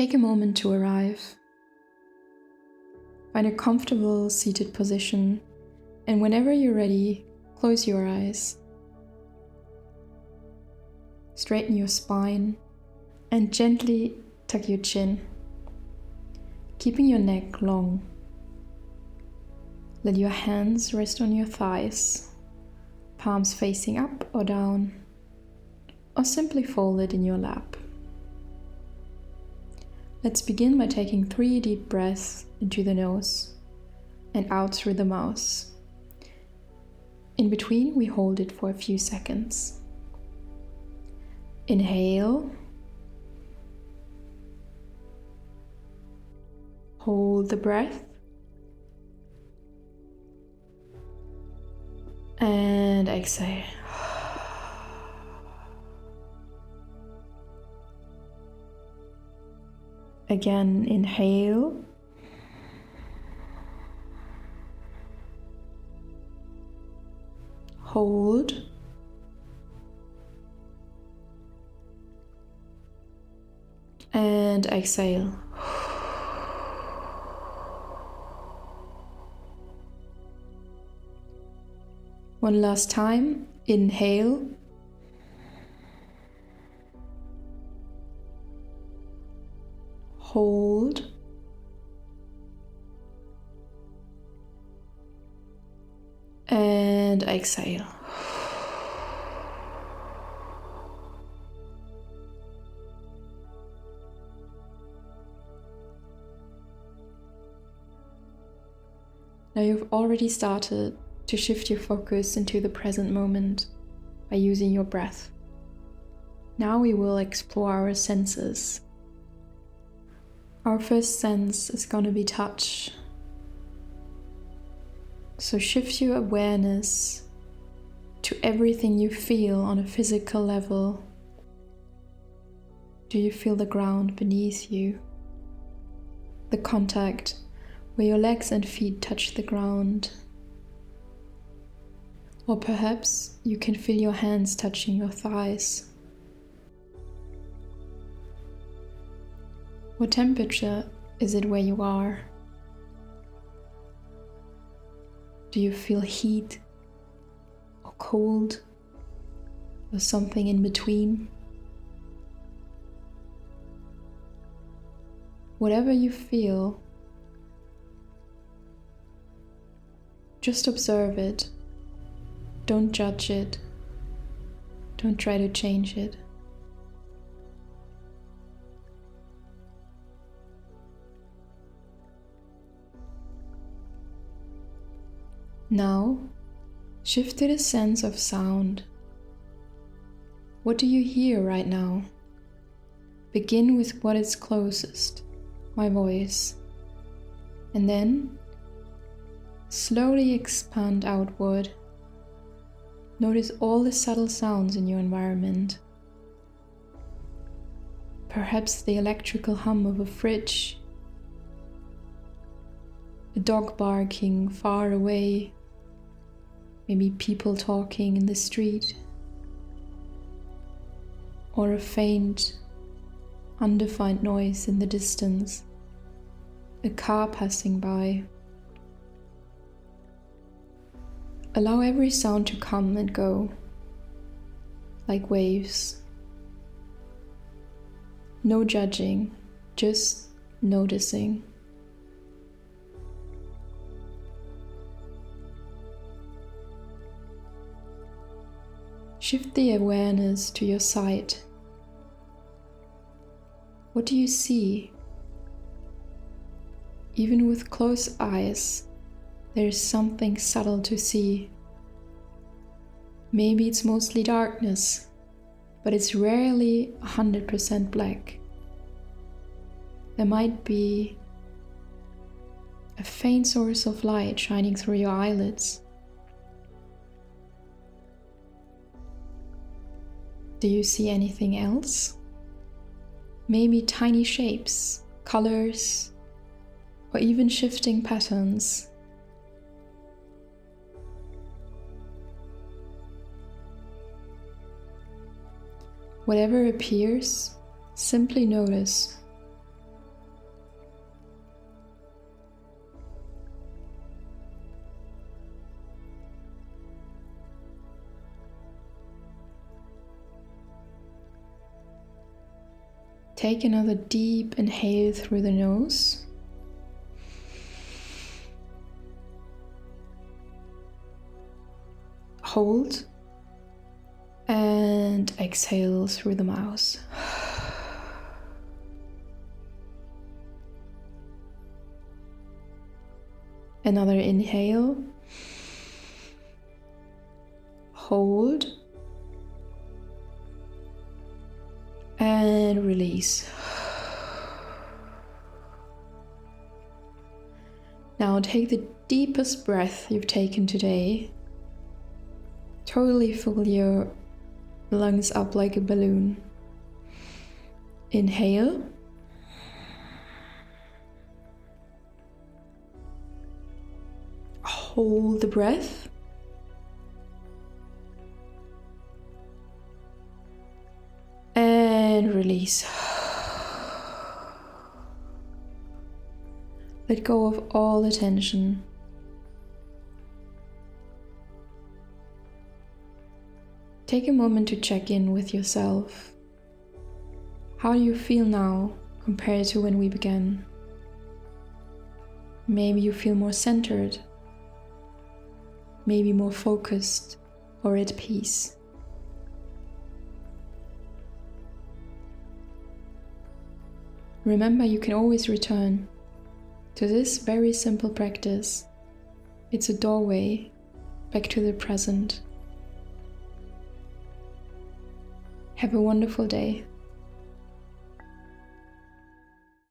Take a moment to arrive. Find a comfortable seated position, and whenever you're ready, close your eyes. Straighten your spine and gently tuck your chin, keeping your neck long. Let your hands rest on your thighs, palms facing up or down, or simply folded in your lap. Let's begin by taking 3 deep breaths into the nose and out through the mouth. In between, we hold it for a few seconds. Inhale. Hold the breath. And exhale. Again, inhale. Hold. And exhale. One last time. Inhale. Hold. And exhale. Now you've already started to shift your focus into the present moment by using your breath. Now we will explore our senses. Our first sense is going to be touch. So shift your awareness to everything you feel on a physical level. Do you feel the ground beneath you? The contact where your legs and feet touch the ground? Or perhaps you can feel your hands touching your thighs. What temperature is it where you are? Do you feel heat or cold or something in between? Whatever you feel, just observe it. Don't judge it. Don't try to change it. Now, shift to the sense of sound. What do you hear right now? Begin with what is closest, my voice, and then slowly expand outward. Notice all the subtle sounds in your environment. Perhaps the electrical hum of a fridge, a dog barking far away, maybe people talking in the street, or a faint, undefined noise in the distance, a car passing by. Allow every sound to come and go, like waves. No judging, just noticing. Shift the awareness to your sight. What do you see? Even with closed eyes, there is something subtle to see. Maybe it's mostly darkness, but it's rarely 100% black. There might be a faint source of light shining through your eyelids. Do you see anything else? Maybe tiny shapes, colors, or even shifting patterns. Whatever appears, simply notice. Take another deep inhale through the nose. Hold and exhale through the mouth. Another inhale. Hold and release. Now take the deepest breath you've taken today. Totally fill your lungs up like a balloon. Inhale. Hold the breath. And release. Let go of all the tension. Take a moment to check in with yourself. How do you feel now compared to when we began? Maybe you feel more centered, maybe more focused or at peace. Remember, you can always return to this very simple practice. It's a doorway back to the present. Have a wonderful day.